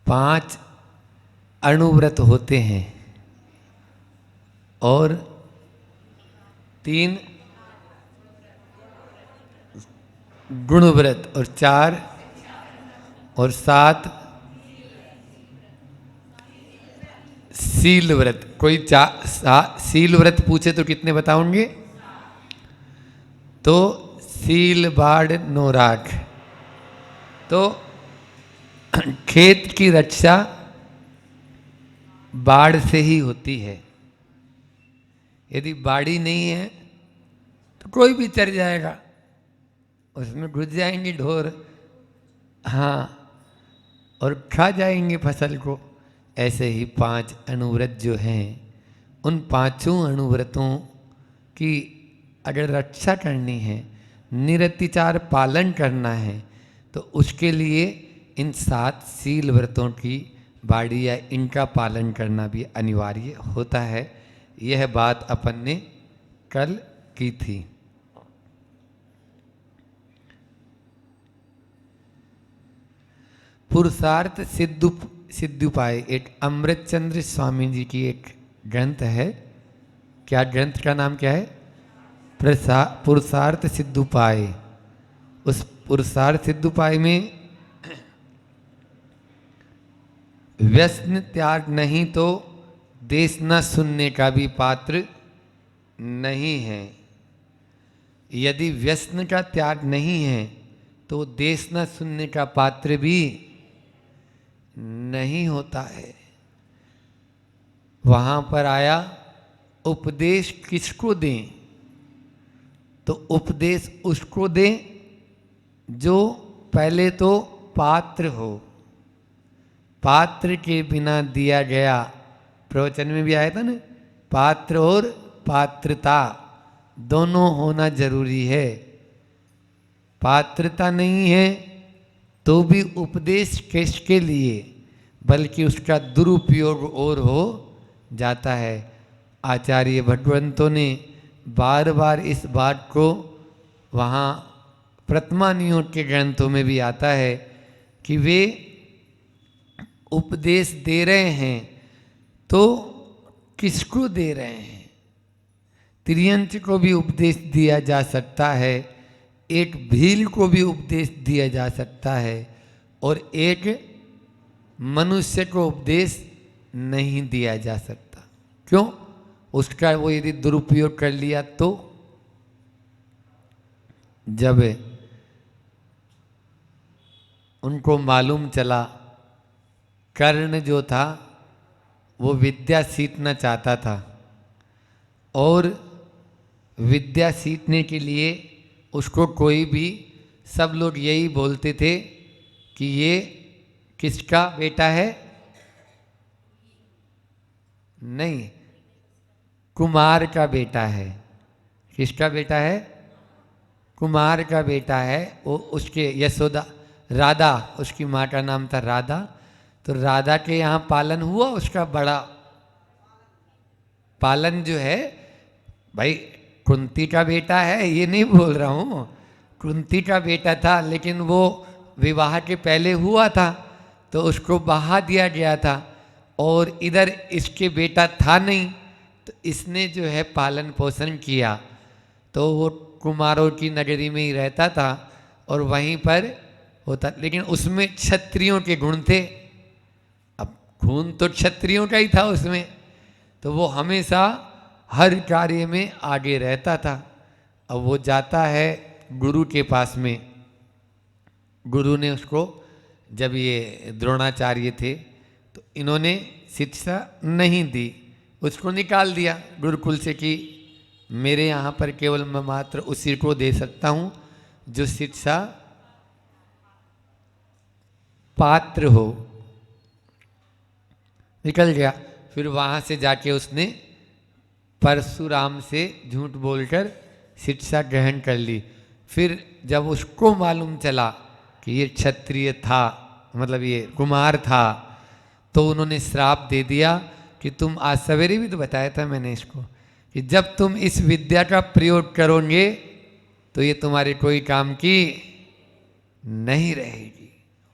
5 अणुव्रत होते हैं और 3 गुणव्रत और 4 और 7 शील व्रत। कोई शील व्रत पूछे तो कितने बताओगे? तो शील बाढ़ नो राख। तो खेत की रक्षा बाढ़ से ही होती है। यदि बाड़ी नहीं है तो कोई भी चर जाएगा, उसमें घुस जाएंगे ढोर, हाँ, और खा जाएंगे फसल को। ऐसे ही 5 अणुव्रत जो हैं, उन 5 अणुव्रतों की अगर रक्षा करनी है, निरतिचार पालन करना है, तो उसके लिए इन 7 शील व्रतों की बाड़ी या इनका पालन करना भी अनिवार्य होता है। यह बात अपन ने कल की थी। पुरुषार्थ सिद्धुपाय एक अमृतचंद्र स्वामी जी की एक ग्रंथ है। क्या ग्रंथ का नाम क्या है? पुरुषार्थ सिद्धुपाय। उस पुरुषार्थ सिद्धुपाय में व्यसन त्याग नहीं तो देश न सुनने का भी पात्र नहीं है। यदि व्यसन का त्याग नहीं है तो देश न सुनने का पात्र भी नहीं होता है। वहां पर आया उपदेश किसको दें? तो उपदेश उसको दें जो पहले तो पात्र हो। पात्र के बिना दिया गया, प्रवचन में भी आया था ना, पात्र और पात्रता दोनों होना जरूरी है। पात्रता नहीं है तो भी उपदेश किसके लिए, बल्कि उसका दुरुपयोग और हो जाता है। आचार्य भगवंतों ने बार बार इस बात को, वहाँ प्रथमानियों के ग्रंथों में भी आता है कि वे उपदेश दे रहे हैं तो किसको दे रहे हैं? त्रियंच को भी उपदेश दिया जा सकता है, एक भील को भी उपदेश दिया जा सकता है, और एक मनुष्य को उपदेश नहीं दिया जा सकता। क्यों? उसका वो यदि दुरुपयोग कर लिया तो। जब उनको मालूम चला, कर्ण जो था वो विद्या सीखना चाहता था, और विद्या सीखने के लिए उसको कोई भी, सब लोग यही बोलते थे कि ये किसका बेटा है? नहीं, कुमार का बेटा है। किसका बेटा है? कुमार का बेटा है। वो उसके यशोदा, राधा, उसकी माँ का नाम था राधा। तो राधा के यहाँ पालन हुआ उसका बड़ा। पालन जो है भाई, कुंती का बेटा है ये नहीं बोल रहा हूँ, कुंती का बेटा था, लेकिन वो विवाह के पहले हुआ था तो उसको बहा दिया गया था, और इधर इसके बेटा था नहीं तो इसने जो है पालन पोषण किया। तो वो कुमारों की नगरी में ही रहता था और वहीं पर होता, लेकिन उसमें क्षत्रियों के गुण थे। अब खून तो क्षत्रियों का ही था उसमें, तो वो हमेशा हर कार्य में आगे रहता था। अब वो जाता है गुरु के पास में। गुरु ने उसको, जब ये द्रोणाचार्य थे तो इन्होंने शिक्षा नहीं दी, उसको निकाल दिया गुरुकुल से कि मेरे यहाँ पर केवल मैं मात्र उसी को दे सकता हूँ जो शिक्षा पात्र हो। निकल गया। फिर वहाँ से जाके उसने परशुराम से झूठ बोलकर शिक्षा ग्रहण कर ली। फिर जब उसको मालूम चला कि ये क्षत्रिय था, मतलब ये कुमार था, तो उन्होंने श्राप दे दिया कि तुम, आज सवेरे भी तो बताया था मैंने इसको, कि जब तुम इस विद्या का प्रयोग करोगे तो ये तुम्हारे कोई काम की नहीं रहेगी।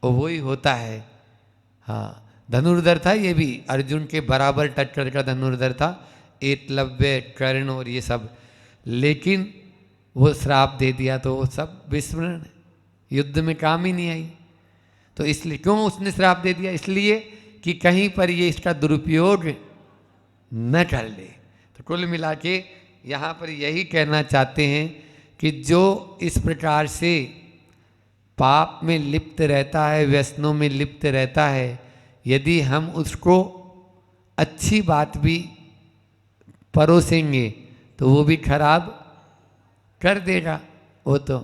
और वही होता है। हाँ, धनुर्धर था ये भी, अर्जुन के बराबर टक्कर का धनुर्धर था, एकलव्य, कर्ण और ये सब। लेकिन वो श्राप दे दिया तो वो सब विस्मरण, युद्ध में काम ही नहीं आई। तो इसलिए क्यों उसने श्राप दे दिया? इसलिए कि कहीं पर ये इसका दुरुपयोग न कर ले। तो कुल मिला के यहाँ पर यही कहना चाहते हैं कि जो इस प्रकार से पाप में लिप्त रहता है, व्यसनों में लिप्त रहता है, यदि हम उसको अच्छी बात भी परोसेंगे तो वो भी खराब कर देगा। वो तो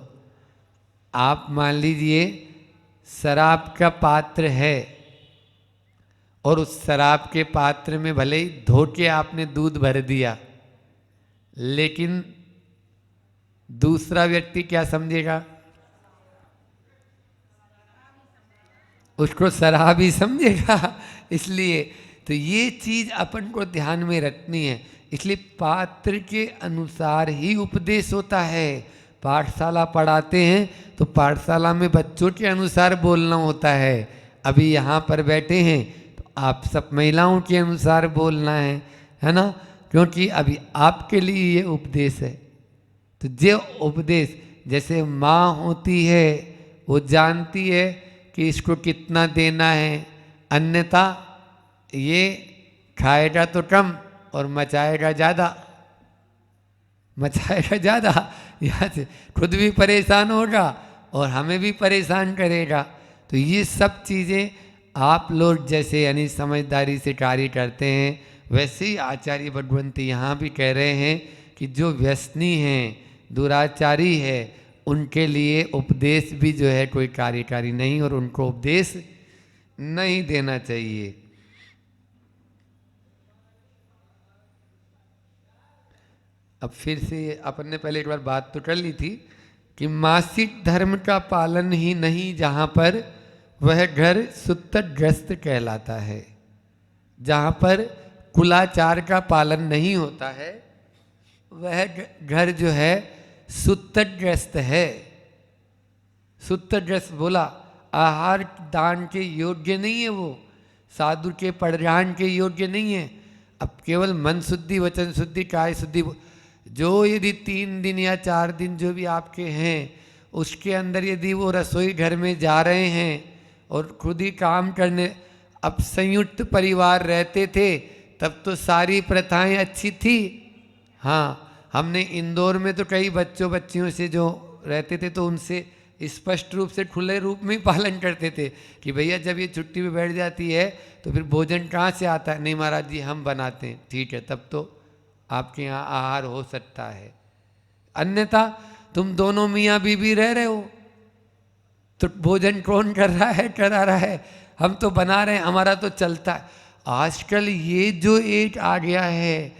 आप मान लीजिए शराब का पात्र है और उस शराब के पात्र में भले ही धोके आपने दूध भर दिया, लेकिन दूसरा व्यक्ति क्या समझेगा? उसको शराब ही समझेगा। इसलिए तो ये चीज अपन को ध्यान में रखनी है। इसलिए पात्र के अनुसार ही उपदेश होता है। पाठशाला पढ़ाते हैं तो पाठशाला में बच्चों के अनुसार बोलना होता है। अभी यहाँ पर बैठे हैं तो आप सब महिलाओं के अनुसार बोलना है ना, क्योंकि अभी आपके लिए ये उपदेश है। तो जो उपदेश, जैसे माँ होती है वो जानती है कि इसको कितना देना है, अन्यथा ये खाएगा तो कम और मचाएगा ज़्यादा, मचाएगा ज़्यादा, यहाँ से खुद भी परेशान होगा और हमें भी परेशान करेगा। तो ये सब चीज़ें आप लोग जैसे यानी समझदारी से कार्य करते हैं, वैसे ही आचार्य भगवंती यहाँ भी कह रहे हैं कि जो व्यसनी हैं, दुराचारी है, उनके लिए उपदेश भी जो है कोई कार्यकारी नहीं और उनको उपदेश नहीं देना चाहिए। अब फिर से अपन ने पहले एक बार बात तो कर ली थी कि मासिक धर्म का पालन ही नहीं जहाँ पर, वह घर सूत्रग्रस्त कहलाता है। जहाँ पर कुलाचार का पालन नहीं होता है वह घर जो है सूत्रग्रस्त है। सूत्रग्रस्त बोला आहार दान के योग्य नहीं है, वो साधु के परिधान के योग्य नहीं है। अब केवल मन शुद्धि, वचन शुद्धि, काय शुद्धि, जो यदि 3 दिन या 4 दिन जो भी आपके हैं उसके अंदर यदि वो रसोई घर में जा रहे हैं और खुद ही काम करने, अब संयुक्त परिवार रहते थे तब तो सारी प्रथाएं अच्छी थी। हाँ, हमने इंदौर में तो कई बच्चियों से जो रहते थे तो उनसे स्पष्ट रूप से खुले रूप में ही पालन करते थे कि भैया जब ये छुट्टी पे बैठ जाती है तो फिर भोजन कहाँ से आता है? नहीं महाराज जी हम बनाते हैं। ठीक है, तब तो आपके यहाँ आहार हो सकता है। अन्यथा तुम दोनों मियाँ बीबी रह रहे हो तो भोजन कौन कर रहा है? करा रहा है, हम तो बना रहे हैं, हमारा तो चलता है। आजकल ये जो एक आ गया है,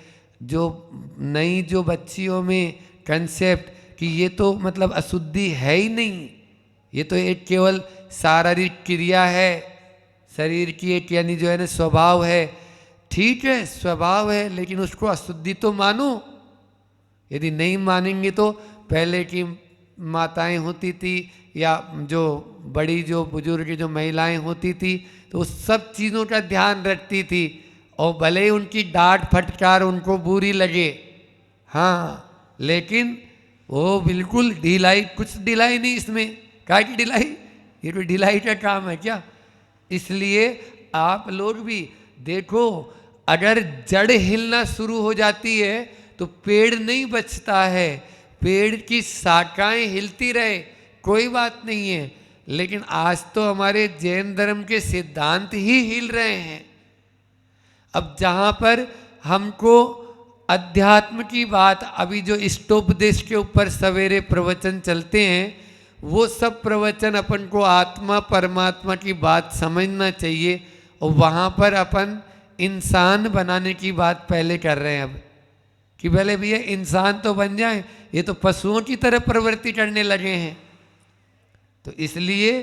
जो नई जो बच्चियों में कंसेप्ट कि ये तो मतलब अशुद्धि है ही नहीं, ये तो एक केवल शारीरिक क्रिया है, शरीर की एक यानी जो है ना स्वभाव है। ठीक है, स्वभाव है, लेकिन उसको अशुद्धि तो मानो। यदि नहीं मानेंगे तो पहले की माताएं होती थी या जो बड़ी जो बुजुर्ग जो महिलाएं होती थी तो उस सब चीज़ों का ध्यान रखती थी और भले ही उनकी डांट फटकार उनको बुरी लगे, हाँ, लेकिन वो बिल्कुल ढिलाई, कुछ ढिलाई नहीं इसमें। काय की ढिलाई? ये तो ढिलाई का काम है क्या? इसलिए आप लोग भी देखो, अगर जड़ हिलना शुरू हो जाती है तो पेड़ नहीं बचता है। पेड़ की शाखाएं हिलती रहे कोई बात नहीं है, लेकिन आज तो हमारे जैन धर्म के सिद्धांत ही हिल रहे हैं। अब जहाँ पर हमको अध्यात्म की बात, अभी जो इष्टोपदेश के ऊपर सवेरे प्रवचन चलते हैं वो सब प्रवचन अपन को आत्मा परमात्मा की बात समझना चाहिए और वहाँ पर अपन इंसान बनाने की बात पहले कर रहे हैं। अब कि पहले भैया इंसान तो बन जाए, ये तो पशुओं की तरह प्रवृत्ति करने लगे हैं। तो इसलिए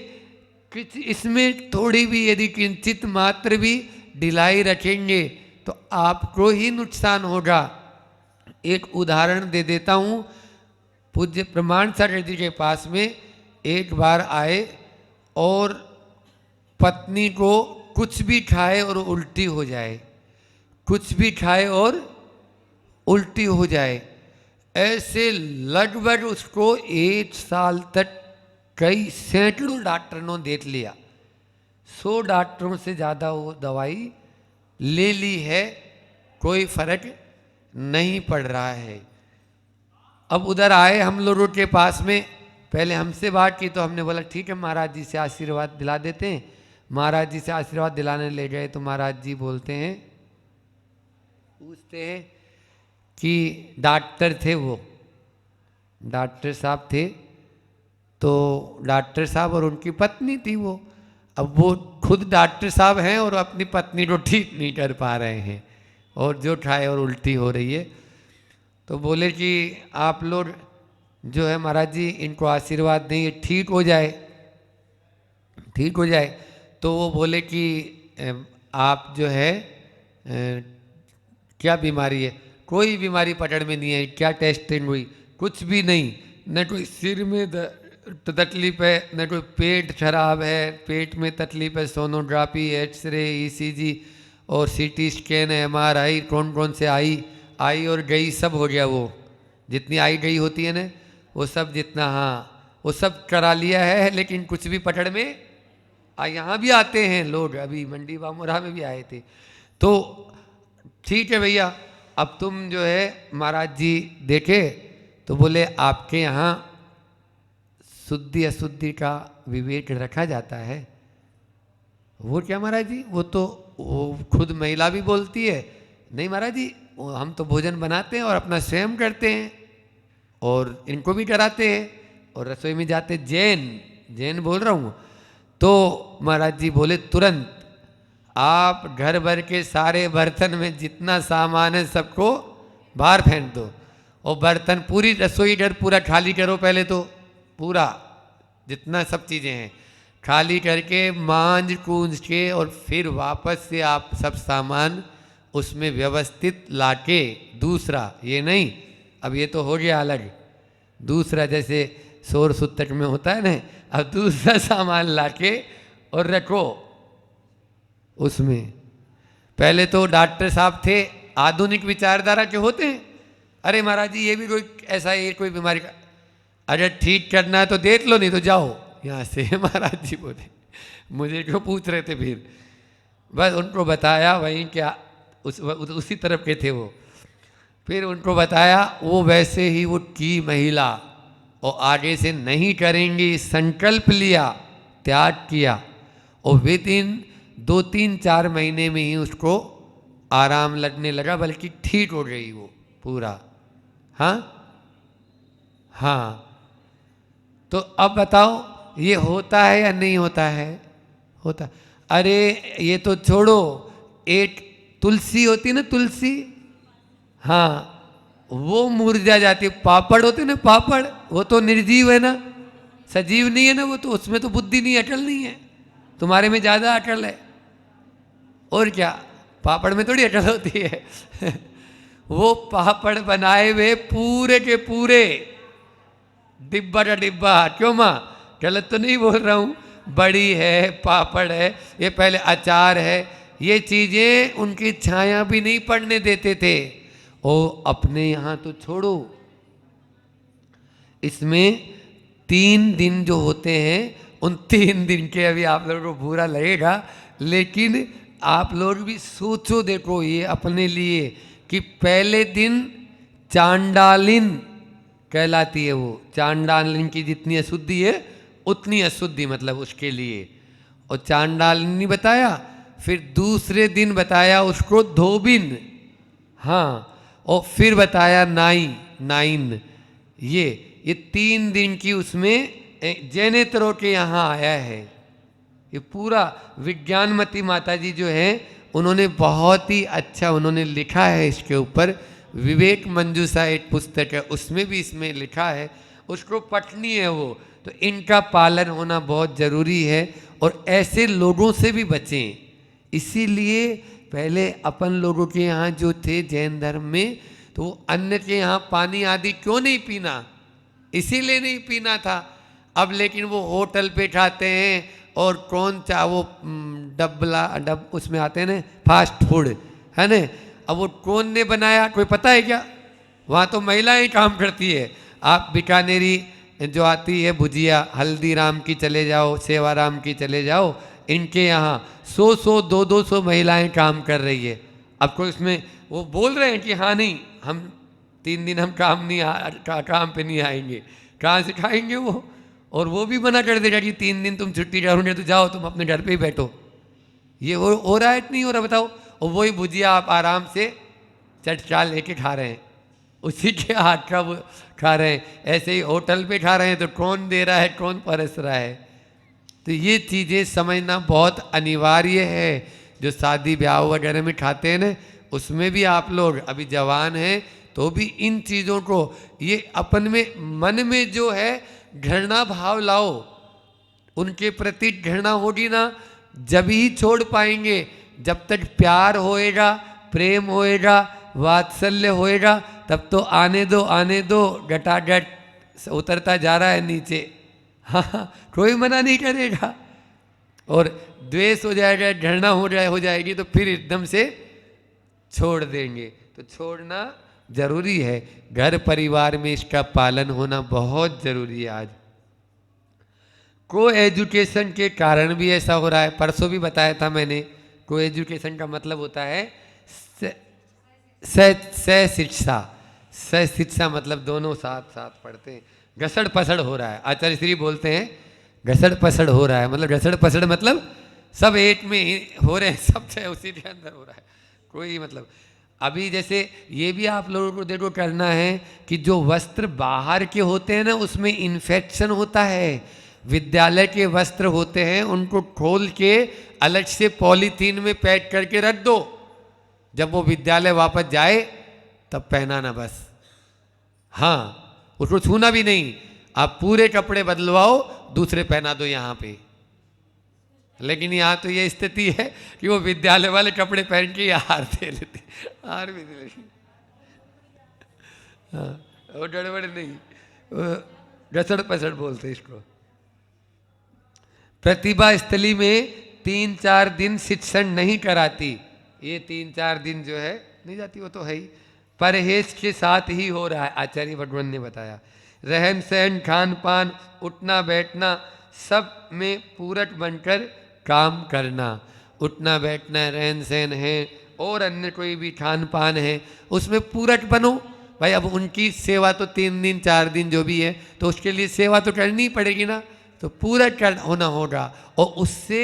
कुछ इसमें थोड़ी भी यदि किंचित मात्र भी ढिलाई रखेंगे तो आपको ही नुकसान होगा। एक उदाहरण दे देता हूँ। पूज्य प्रमाण सागर जी के पास में एक बार आए और पत्नी को कुछ भी खाए और उल्टी हो जाए, कुछ भी खाए और उल्टी हो जाए। ऐसे लगभग उसको 1 साल तक कई सैकड़ों डॉक्टरों ने देख लिया, 100 डॉक्टरों से ज़्यादा वो दवाई ले ली है, कोई फर्क नहीं पड़ रहा है। अब उधर आए हम लोगों के पास में, पहले हमसे बात की तो हमने बोला ठीक है महाराज जी से आशीर्वाद दिला देते हैं। महाराज जी से आशीर्वाद दिलाने ले गए तो महाराज जी बोलते हैं, पूछते हैं कि डॉक्टर थे, वो डॉक्टर साहब थे, तो डॉक्टर साहब और उनकी पत्नी थी वो। अब वो खुद डॉक्टर साहब हैं और अपनी पत्नी को ठीक नहीं कर पा रहे हैं और जो खाए और उल्टी हो रही है। तो बोले कि आप लोग जो है महाराज जी इनको आशीर्वाद दें, ये ठीक हो जाए, ठीक हो जाए। तो वो बोले कि आप जो है क्या बीमारी है? कोई बीमारी पकड़ में नहीं है। क्या टेस्टिंग हुई? कुछ भी नहीं, न कोई सिर में तकलीफ है, न कोई पेट खराब है, पेट में तकलीफ है, सोनोग्राफी, एक्सरे, ईसीजी और सीटी स्कैन, एमआरआई, कौन कौन से आई और गई सब हो गया। वो जितनी आई गई होती है ना, वो सब जितना, हाँ वो सब करा लिया है, लेकिन कुछ भी पकड़ में यहाँ भी आते हैं लोग, अभी मंडी बामुरा में भी आए थे। तो ठीक है भैया, अब तुम जो है महाराज जी देखे तो बोले आपके यहाँ शुद्धि अशुद्धि का विवेक रखा जाता है। वो क्या महाराज जी? वो तो वो खुद महिला भी बोलती है, नहीं महाराज जी हम तो भोजन बनाते हैं और अपना स्वयं करते हैं और इनको भी कराते हैं और रसोई में जाते। जैन बोल रहा हूँ। तो महाराज जी बोले तुरंत आप घर भर के सारे बर्तन में जितना सामान है सबको बाहर फेंक दो और बर्तन पूरी रसोई घर पूरा खाली करो। पहले तो पूरा जितना सब चीज़ें हैं खाली करके मांज कूंज के और फिर वापस से आप सब सामान उसमें व्यवस्थित लाके, दूसरा ये नहीं, अब ये तो हो गया अलग, दूसरा जैसे शोर सुतक में होता है ना, अब दूसरा सामान लाके और रखो उसमें। पहले तो डॉक्टर साहब थे, आधुनिक विचारधारा के होते हैं, अरे महाराज जी ये भी कोई ऐसा ये कोई बीमारी का, अगर ठीक करना है तो देख लो, नहीं तो जाओ यहाँ से। महाराज जी बोले, मुझे क्यों पूछ रहे थे? फिर बस उनको बताया, वहीं क्या उसी तरफ के थे वो। फिर उनको बताया, वो वैसे ही वो की महिला और आगे से नहीं करेंगी संकल्प लिया, त्याग किया और विदिन 2-3-4 महीने में ही उसको आराम लगने लगा, बल्कि ठीक हो गई वो पूरा। हाँ हाँ, तो अब बताओ ये होता है या नहीं होता है? होता। अरे ये तो छोड़ो, एक तुलसी होती ना, तुलसी, हाँ वो मुरझा जाती है। पापड़ होते ना, पापड़, वो तो निर्जीव है ना, सजीव नहीं है ना, वो तो उसमें तो बुद्धि नहीं, अटल नहीं है। तुम्हारे में ज़्यादा अटल है। और क्या, पापड़ में थोड़ी अटल होती है। वो पापड़ बनाए हुए पूरे के पूरे, डिब्बा का डिब्बा, क्यों माँ गलत तो नहीं बोल रहा हूँ, बड़ी है, पापड़ है, ये पहले अचार है, ये चीज़ें उनकी छाया भी नहीं पड़ने देते थे। ओ अपने यहाँ तो छोड़ो, इसमें 3 दिन जो होते हैं, उन 3 दिन के अभी आप लोगों को बुरा लगेगा, लेकिन आप लोग भी सोचो, देखो ये अपने लिए कि पहले दिन चांडालिन कहलाती है। वो चांडालिन की जितनी अशुद्धि है उतनी अशुद्धि, मतलब उसके लिए। और चांडालिनी बताया, फिर दूसरे दिन बताया उसको धोबिन, हाँ, और फिर बताया नाइन। ये 3 दिन की उसमें जैनेतरों के यहाँ आया है। ये पूरा विज्ञानमती माता जी जो है, उन्होंने बहुत ही अच्छा उन्होंने लिखा है इसके ऊपर। विवेक मंजूषा एक पुस्तक है, उसमें भी इसमें लिखा है, उसको पठनी है वो। तो इनका पालन होना बहुत ज़रूरी है और ऐसे लोगों से भी बचें। इसीलिए पहले अपन लोगों के यहाँ जो थे जैन धर्म में, तो वो अन्य के यहाँ पानी आदि क्यों नहीं पीना, इसीलिए नहीं पीना था। अब लेकिन वो होटल पे खाते हैं और कौन सा वो डब उसमें आते हैं ना फास्ट फूड, है ना, अब वो कौन ने बनाया कोई पता है क्या? वहाँ तो महिलाएं काम करती है। आप बीकानेरी जो आती है भुजिया, हल्दीराम की चले जाओ, सेवाराम की चले जाओ, इनके यहाँ 100 200 महिलाएं काम कर रही है। अब कोई इसमें वो बोल रहे हैं कि हाँ नहीं हम 3 दिन हम काम पे नहीं आएंगे, कहाँ से खाएंगे वो? और वो भी मना कर देगा कि 3 दिन तुम छुट्टी करोगे तो जाओ तुम अपने घर पे ही बैठो। ये हो रहा है नहीं हो रहा बताओ? और वही भुजिया आप आराम से चटचाल लेके खा रहे हैं, उसी के हाथ का वो खा रहे हैं। ऐसे ही होटल पे खा रहे हैं तो कौन दे रहा है, कौन परस रहा है? तो ये चीज़ें समझना बहुत अनिवार्य है। जो शादी ब्याह वगैरह में खाते हैं ना, उसमें भी आप लोग अभी जवान हैं तो भी इन चीज़ों को ये अपन में मन में जो है घृणा भाव लाओ, उनके प्रति घृणा होगी ना जब ही छोड़ पाएंगे। जब तक प्यार होएगा, प्रेम होएगा, वात्सल्य होएगा, तब तो आने दो घटाघट उतरता जा रहा है नीचे। हाँ, कोई मना नहीं करेगा। और द्वेष हो जाएगा, घृणा हो जाएगी तो फिर एकदम से छोड़ देंगे। तो छोड़ना जरूरी है। घर परिवार में इसका पालन होना बहुत जरूरी है। आज को एजुकेशन के कारण भी ऐसा हो रहा है। परसों भी बताया था मैंने, को एजुकेशन का मतलब होता है सह शिक्षा। सह शिक्षा मतलब दोनों साथ साथ पढ़ते हैं। घसड़ पसड़ हो रहा है, आचार्य श्री बोलते हैं घसड़ पसड़ हो रहा है। मतलब घसड़ पसड़ मतलब सब एक में हो रहे हैं, सब उसी के अंदर हो रहा है। कोई मतलब अभी जैसे ये भी आप लोगों को देखो करना है कि जो वस्त्र बाहर के होते हैं ना उसमें इन्फेक्शन होता है। विद्यालय के वस्त्र होते हैं उनको खोल के अलग से पॉलीथीन में पैक करके रख दो, जब वो विद्यालय वापस जाए तब पहनाना बस। हाँ, उसको छूना भी नहीं। आप पूरे कपड़े बदलवाओ, दूसरे पहना दो यहाँ पे। लेकिन यहाँ तो ये स्थिति है कि वो विद्यालय वाले कपड़े पहन के हार दे लेते, हार भी दे लेते। हाँ, वो गड़बड़ नहीं, घसड़ पसड़ बोलते इसको। प्रतिभा स्थली में 3-4 दिन शिक्षण नहीं कराती। ये 3-4 दिन जो है नहीं जाती, वो तो है ही। परहेज के साथ ही हो रहा है, आचार्य भगवान ने बताया। रहन सहन, खान पान, उठना बैठना सब में पूरक बनकर काम करना। उठना बैठना रहन सहन है और अन्य कोई भी खान पान है उसमें पूरक बनो भाई। अब उनकी सेवा तो 3 दिन 4 दिन जो भी है तो उसके लिए सेवा तो करनी ही पड़ेगी ना, तो पूरक होना होगा। और उससे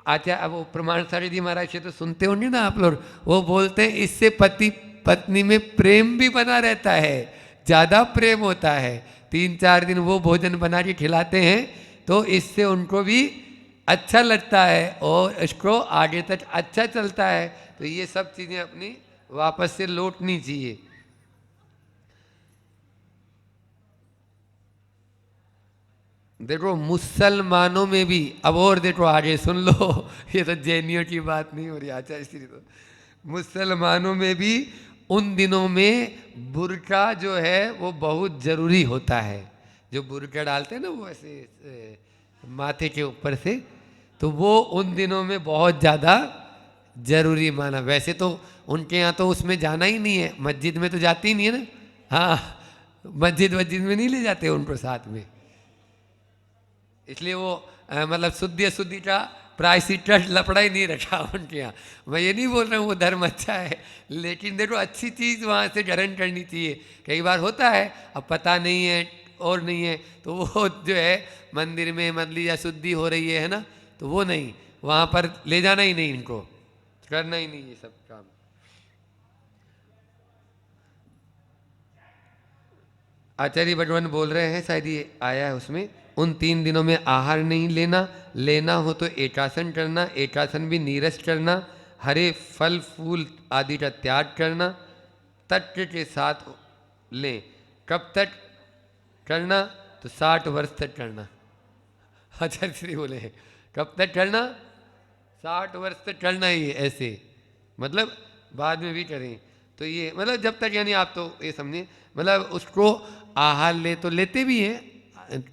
आचार्य अब प्रमाणसारी जी महाराज से तो सुनते होंगे ना आप लोग, वो बोलते हैं इससे पति पत्नी में प्रेम भी बना रहता है, ज़्यादा प्रेम होता है। 3-4 दिन वो भोजन बना के खिलाते हैं तो इससे उनको भी अच्छा लगता है और इसको आगे तक अच्छा चलता है। तो ये सब चीज़ें अपनी वापस से लौटनी चाहिए। देखो मुसलमानों में भी, अब और देखो आगे सुन लो, ये तो जैनियों की बात नहीं हो रही आचार्य श्री, तो मुसलमानों में भी उन दिनों में बुर्का जो है वो बहुत ज़रूरी होता है। जो बुर्का डालते हैं ना वो ऐसे माथे के ऊपर से, तो वो उन दिनों में बहुत ज़्यादा ज़रूरी माना। वैसे तो उनके यहाँ तो उसमें जाना ही नहीं है, मस्जिद में तो जाती ही नहीं है ना। हाँ, मस्जिद में नहीं ले जाते उनको साथ में, इसलिए वो मतलब शुद्धि का प्रायश्चित लपड़ा ही नहीं रखा उनके यहाँ। मैं ये नहीं बोल रहा हूँ वो धर्म अच्छा है, लेकिन देखो अच्छी चीज़ वहाँ से ग्रहण करनी चाहिए। कई बार होता है अब पता नहीं है और नहीं है तो वो जो है मंदिर में मतलब या शुद्धि हो रही है ना, तो वो नहीं, वहाँ पर ले जाना ही नहीं, इनको करना ही नहीं ये सब काम। आचार्य भगवान बोल रहे हैं, शायद ये आया है उसमें, उन 3 दिनों में आहार नहीं लेना, लेना हो तो एकासन करना, एकासन भी नीरस करना, हरे फल फूल आदि का त्याग करना, तत्व के साथ लें। कब तक करना? तो 60 वर्ष तक करना। आचार्य श्री बोले हैं कब तक करना? 60 वर्ष तक करना ही ऐसे, मतलब बाद में भी करें तो ये मतलब जब तक, यानी आप तो ये समझिए मतलब उसको आहार ले तो लेते भी हैं,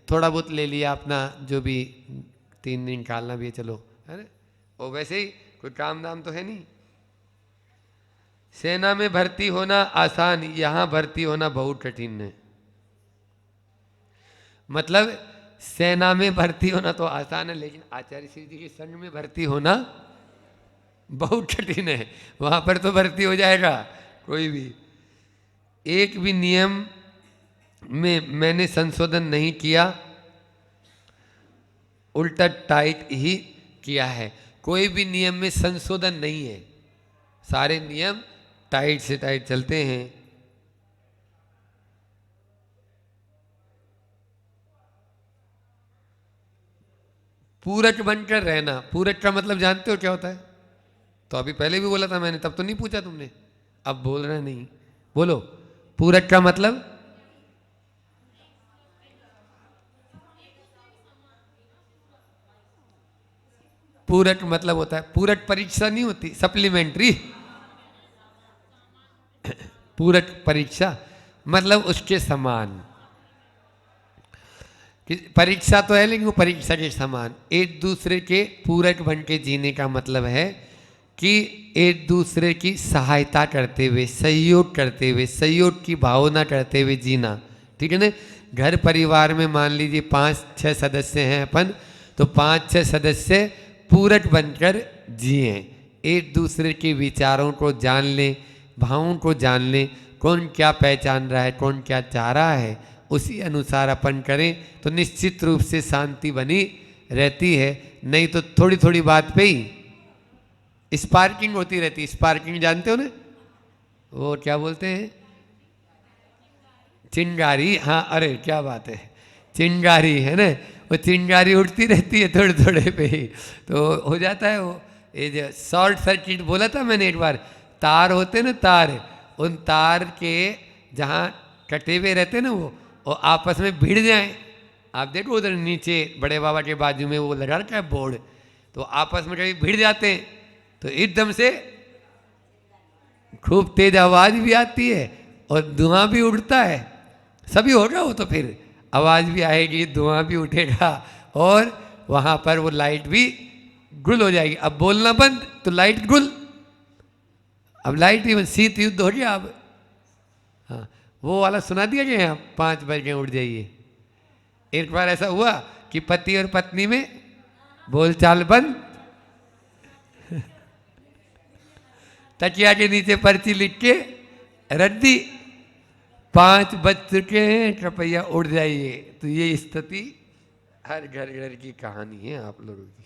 थोड़ा बहुत ले लिया अपना जो भी 3 दिन निकालना भी है, चलो, है ना। और वैसे ही कोई काम दाम तो है नहीं। सेना में भर्ती होना आसान, यहां भर्ती होना बहुत कठिन है। मतलब सेना में भर्ती होना तो आसान है, लेकिन आचार्य श्री जी के संग में भर्ती होना बहुत कठिन है। वहां पर तो भर्ती हो जाएगा कोई भी। एक भी नियम में मैंने संशोधन नहीं किया, उल्टा टाइट ही किया है। कोई भी नियम में संशोधन नहीं है, सारे नियम टाइट से टाइट चलते हैं। पूरक बनकर रहना, पूरक का मतलब जानते हो क्या होता है? तो अभी पहले भी बोला था मैंने, तब तो नहीं पूछा तुमने, अब बोल रहे नहीं। बोलो, पूरक का मतलब? पूरक मतलब होता है, पूरक परीक्षा नहीं होती, सप्लीमेंट्री। पूरक परीक्षा मतलब उसके समान। परीक्षा तो है लेकिन वो परीक्षा के समान, एक दूसरे के पूरक बन के जीने का मतलब है कि एक दूसरे की सहायता करते हुए, सहयोग करते हुए, सहयोग की भावना करते हुए जीना। ठीक है ना। घर परिवार में मान लीजिए 5-6 सदस्य हैं अपन, तो 5-6 सदस्य पूरक बनकर जिए, एक दूसरे के विचारों को जान लें, भावों को जान लें, कौन क्या पहचान रहा है, कौन क्या चाह रहा है, उसी अनुसार अपन करें तो निश्चित रूप से शांति बनी रहती है। नहीं तो थोड़ी थोड़ी बात पे ही स्पार्किंग होती रहती है। स्पार्किंग जानते हो ना, वो क्या बोलते हैं, चिंगारी। हाँ, अरे क्या बात है, चिंगारी है ना, वो चिंगारी उठती रहती है थोड़े थोड़े पे ही, तो हो जाता है वो। ये जो शॉर्ट सर्किट बोला था मैंने एक बार, तार होते ना तार, उन तार के जहाँ कटे हुए रहते ना वो आपस में भिड़ जाएं। आप देखो उधर नीचे बड़े बाबा के बाजू में वो लगा रखा है बोर्ड, तो आपस में कभी भिड़ जाते हैं तो एकदम से खूब तेज आवाज भी आती है और धुआं भी उड़ता है। सभी होगा वो, तो फिर आवाज भी आएगी, धुआं भी उठेगा और वहां पर वो लाइट भी गुल हो जाएगी। अब बोलना बंद तो लाइट गुल, अब लाइट ही शीत युद्ध हो गया अब। हाँ, वो वाला सुना दिया गया, 5 बजे उठ जाइए। एक बार ऐसा हुआ कि पति और पत्नी में बोलचाल बंद, तकिया के नीचे पर्ची लिख के रख दी, 5 बज चुके हैं, कृपया उठ जाइए। तो ये स्थिति हर घर घर की कहानी है आप लोगों की।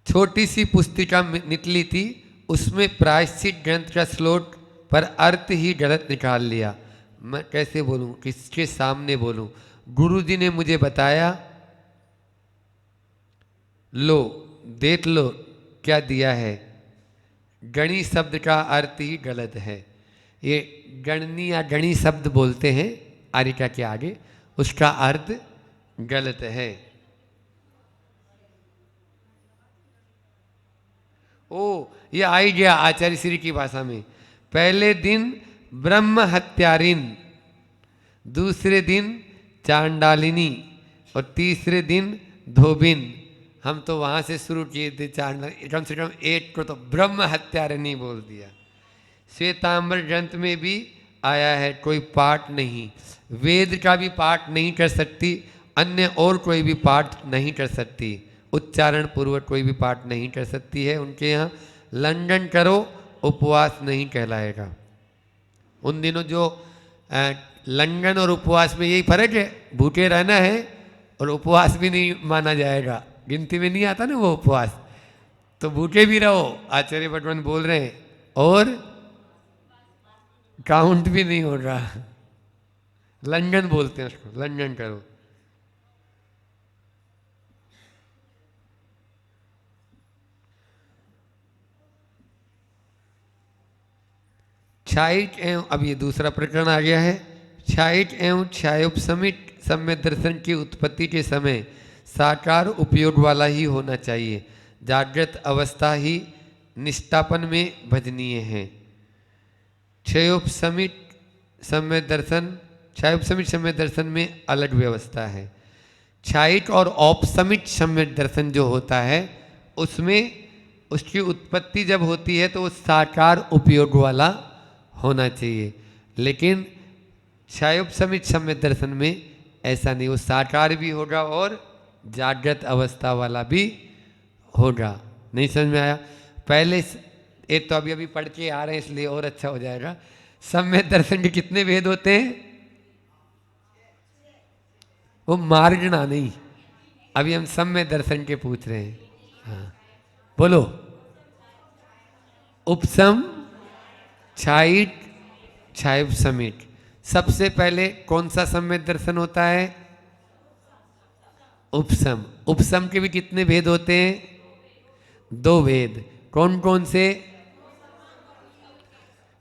छोटी सी पुस्तिका निकली थी, उसमें प्रायश्चित ग्रंथ का श्लोक पर अर्थ ही गलत निकाल लिया। मैं कैसे बोलूं, किसके सामने बोलूं? गुरुजी ने मुझे बताया, लो देख लो क्या दिया है, गणी शब्द का अर्थ ही गलत है। ये गणनी या गणी शब्द बोलते हैं आरिका के आगे, उसका अर्थ गलत है। ओ, ये आई गया आचार्य श्री की भाषा में। पहले दिन ब्रह्म हत्यारिन, दूसरे दिन चांडालिनी और तीसरे दिन धोबिन। हम तो वहां से शुरू किए थे चांडालिनी, कम से कम एक को तो ब्रह्म हत्यारिनी बोल दिया। श्वेतांबर ग्रंथ में भी आया है, कोई पाठ नहीं, वेद का भी पाठ नहीं कर सकती, अन्य और कोई भी पाठ नहीं कर सकती, उच्चारण पूर्वक कोई भी पाठ नहीं कर सकती है। उनके यहाँ लंघन करो उपवास नहीं कहलाएगा। उन दिनों जो लंघन और उपवास में यही फर्क है, भूखे रहना है और उपवास भी नहीं माना जाएगा, गिनती में नहीं आता ना वो उपवास, तो भूखे भी रहो, आचार्य भगवान बोल रहे हैं, और काउंट भी नहीं हो रहा, लंघन बोलते हैं उसको, लंघन करो। क्षायिक एवं, अब ये दूसरा प्रकरण आ गया है, क्षायिक एवं क्षायोपशमिक सम्यक दर्शन की उत्पत्ति के समय साकार उपयोग वाला ही होना चाहिए। जागृत अवस्था ही निष्ठापन में भजनीय है। क्षयोपशमिक सम्यक दर्शन क्षायोपशमित सम्यक दर्शन में अलग व्यवस्था है। क्षायिक और औपशमित सम्यक दर्शन जो होता है उसमें उसकी उत्पत्ति जब होती है तो वो साकार उपयोग वाला होना चाहिए, लेकिन क्षायोपशमित सम्यक दर्शन में ऐसा नहीं, वो साकार भी होगा और जागृत अवस्था वाला भी होगा। नहीं समझ में आया? पहले एक तो अभी अभी पढ़ के आ रहे हैं इसलिए और अच्छा हो जाएगा। सम्यक दर्शन के कितने भेद होते हैं? वो मार्गना नहीं, अभी हम सम्यक दर्शन के पूछ रहे हैं। हाँ बोलो। उपसम, क्षायिक, क्षायोपशमित। सबसे पहले कौन सा सम्यक दर्शन होता है? उपसम। उपसम के भी कितने भेद होते हैं? 2 भेद। कौन कौन से?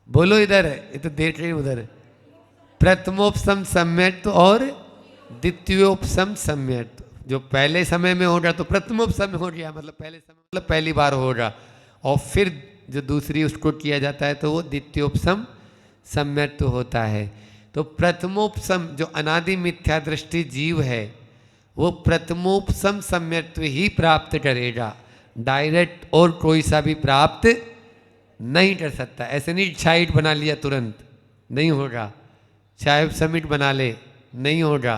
बोलो इधर, ये तो देख रहे उधर। प्रथमोपसम सम्यक और द्वितीयोपसम सम्यक। जो पहले समय में होगा तो प्रथमोपसम हो गया, मतलब पहले समय मतलब पहली बार होगा, और फिर जो दूसरी उसको किया जाता है तो वो द्वितीयोपसम सम्यक तो होता है। तो प्रथमोपसम जो अनादि मिथ्या दृष्टि जीव है वो प्रथमोपसम सम्यक्त्व ही प्राप्त करेगा, डायरेक्ट और कोई सा भी प्राप्त नहीं कर सकता। ऐसे नहीं क्षायिक बना लिया तुरंत, नहीं होगा। क्षायोपशमित बना ले, नहीं होगा।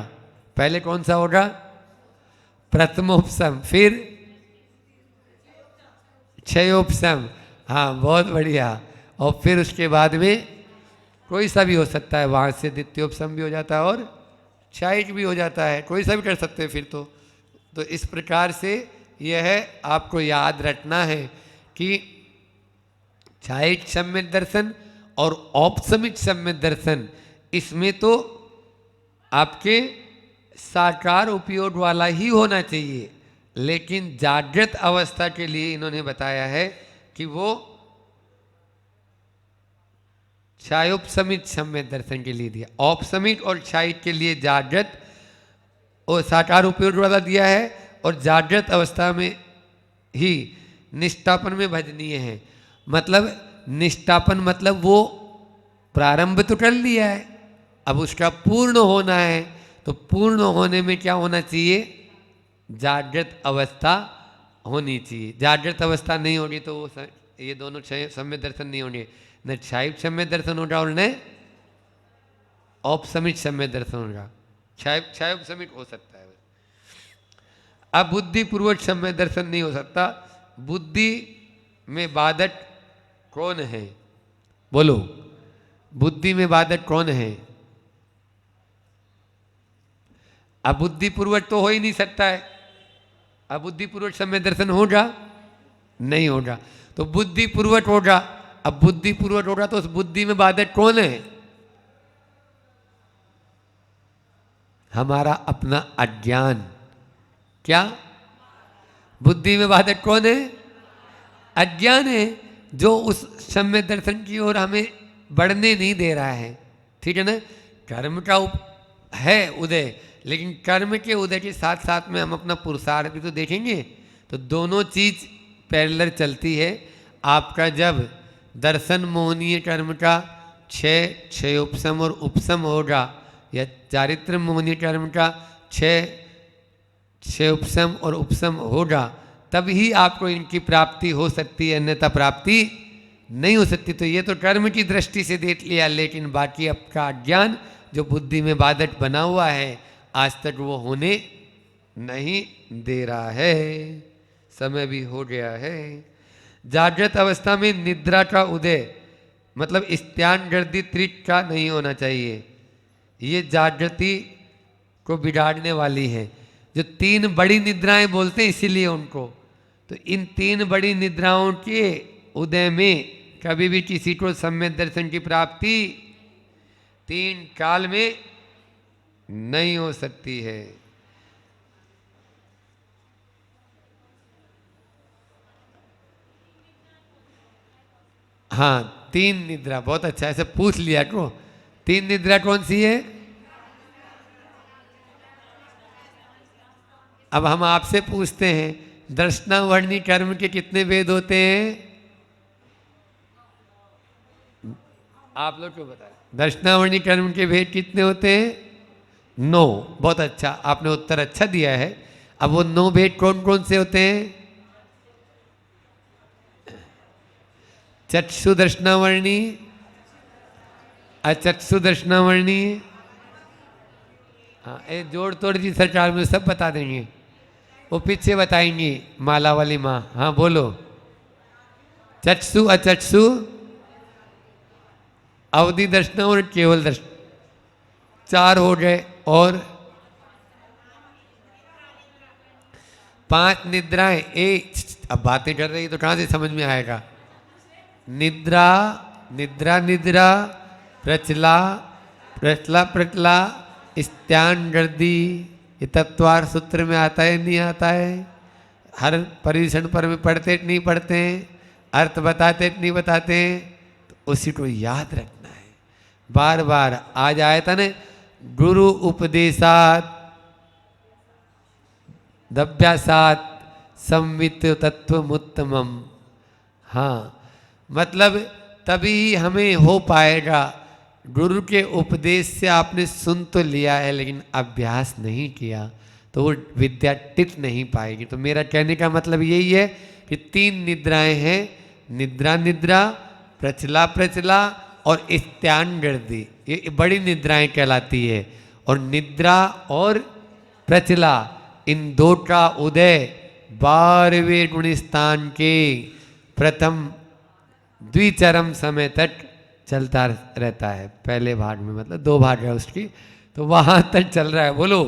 पहले कौन सा होगा? प्रथमोपसम, फिर क्षयोपसम। हाँ बहुत बढ़िया। और फिर उसके बाद में कोई सा भी हो सकता है, वहाँ से द्वितीयोपसम भी हो जाता है और क्षायिक भी हो जाता है, कोई सा भी कर सकते हैं फिर तो इस प्रकार से यह है, आपको याद रखना है कि क्षायिक सम्यक दर्शन और औपशमिक सम्यक दर्शन, इसमें तो आपके साकार उपयोग वाला ही होना चाहिए, लेकिन जागृत अवस्था के लिए इन्होंने बताया है कि वो क्षायोपशमित सम्यक दर्शन के लिए दिया। औपशमिक और क्षायिक के लिए जागृत और साकार उपयोग वाला दिया है, और जागृत अवस्था में ही निष्ठापन में भजनीय है। मतलब निष्ठापन मतलब वो प्रारंभ तो कर लिया है, अब उसका पूर्ण होना है, तो पूर्ण होने में क्या होना चाहिए? जागृत अवस्था होनी चाहिए। जागृत अवस्था नहीं होगी तो वो ये दोनों सम्यक दर्शन नहीं होंगे, न क्षायिक सम्यक दर्शन होगा और न औपशमिक सम्यक दर्शन होगा। क्षायोपशमिक हो सकता है, अब बुद्धिपूर्वक सम्यक दर्शन नहीं हो सकता। बुद्धि में बाधक कौन है? बोलो, बुद्धि में बाधक कौन है? अबुद्धिपूर्वक तो हो ही नहीं सकता है। अबुद्धिपूर्वक सम्यक दर्शन होगा? नहीं होगा। तो बुद्धिपूर्वक होगा। अब बुद्धिपूर्वक होगा तो उस बुद्धि में बाधक कौन है? हमारा अपना अज्ञान। क्या बुद्धि में बाधक कौन है? अज्ञान है, जो उस सम्यक दर्शन की ओर हमें बढ़ने नहीं दे रहा है। ठीक है ना? कर्म का है उदय, लेकिन कर्म के उदय के साथ साथ में हम अपना पुरुषार्थ भी तो देखेंगे, तो दोनों चीज पैरेलल चलती है। आपका जब दर्शन मोहनीय कर्म का क्षय उपसम और उपसम होगा, या चारित्र मोहनीय कर्म का क्षय उपसम और उपसम होगा, तब ही आपको इनकी प्राप्ति हो सकती है, अन्यथा प्राप्ति नहीं हो सकती। तो ये तो कर्म की दृष्टि से देख लिया, लेकिन बाकी आपका अज्ञान जो बुद्धि में बाधक बना हुआ है, आज तक वो होने नहीं दे रहा है। समय भी हो गया है। जागृत अवस्था में निद्रा का उदय मतलब स्त्यान गर्दी त्रिक का नहीं होना चाहिए। ये जागृति को बिगाड़ने वाली है। जो 3 बड़ी निद्राएं बोलते हैं इसीलिए उनको, तो इन 3 बड़ी निद्राओं के उदय में कभी भी किसी को सम्यक दर्शन की प्राप्ति 3 काल में नहीं हो सकती है। हाँ 3 निद्रा, बहुत अच्छा, ऐसे पूछ लिया को। 3 निद्रा कौन सी है? अब हम आपसे पूछते हैं, दर्शनावर्णी कर्म के कितने वेद होते हैं? आप लोग क्यों बता रहे? दर्शनावर्णी कर्म के भेद कितने होते हैं? 9। बहुत अच्छा, आपने उत्तर अच्छा दिया है। अब वो 9 भेद कौन कौन से होते हैं? चक्षु दर्शनावर्णी, अचक्षु दर्शनावर्णी। हाँ, ये जोड़ तोड़ जी सरकार में सब बता देंगे, वो पीछे बताएंगी माला वाली माँ। हाँ बोलो। चक्षु, अचक्षु, अवधि दर्शन और केवल दर्शन, 4 हो गए। और 5 निद्राएं। अब बातें कर रही तो कहां से समझ में आएगा? निद्रा, निद्रा निद्रा, प्रचला, प्रचला प्रचला, स्त्यान गर्दी। ये तत्वार सूत्र में आता है नहीं आता है? हर परिवेशन पर में पढ़ते नहीं पढ़ते हैं, अर्थ बताते नहीं बताते हैं, तो उसी को याद रखना है। बार बार आज आया था ना, गुरु उपदेशात दभ्यासात संवित तत्वमुत्तमम। हाँ, मतलब तभी हमें हो पाएगा। गुरु के उपदेश से आपने सुन तो लिया है लेकिन अभ्यास नहीं किया तो वो विद्या टिक नहीं पाएगी। तो मेरा कहने का मतलब यही है कि 3 निद्राएं हैं, निद्रा निद्रा, प्रचला प्रचला और स्त्यान गर्दी। ये बड़ी निद्राएं कहलाती है। और निद्रा और प्रचला, इन 2 का उदय 12वें गुणस्थान के प्रथम द्विचरम समय तक चलता रहता है। पहले भाग में मतलब 2 भाग है उसकी, तो वहां तक चल रहा है। बोलो,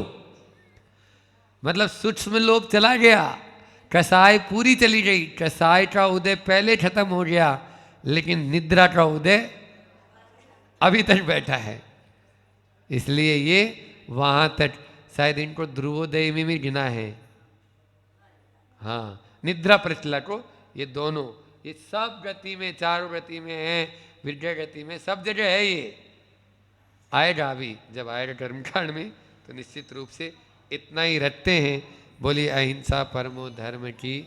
मतलब सूक्ष्म लोक चला गया, कसाय पूरी चली गई, कसाय का उदय पहले खत्म हो गया, लेकिन निद्रा का उदय अभी तक बैठा है। इसलिए ये वहां तक, शायद इनको ध्रुवोदय में भी गिना है। हाँ, निद्रा प्रचला को, ये दोनों, ये सब गति में, 4 गति में है, विद्या गति में, सब जगह है। ये आएगा अभी, जब आएगा कर्मकांड में तो निश्चित रूप से इतना ही रखते हैं। बोलिए अहिंसा परमो धर्म की।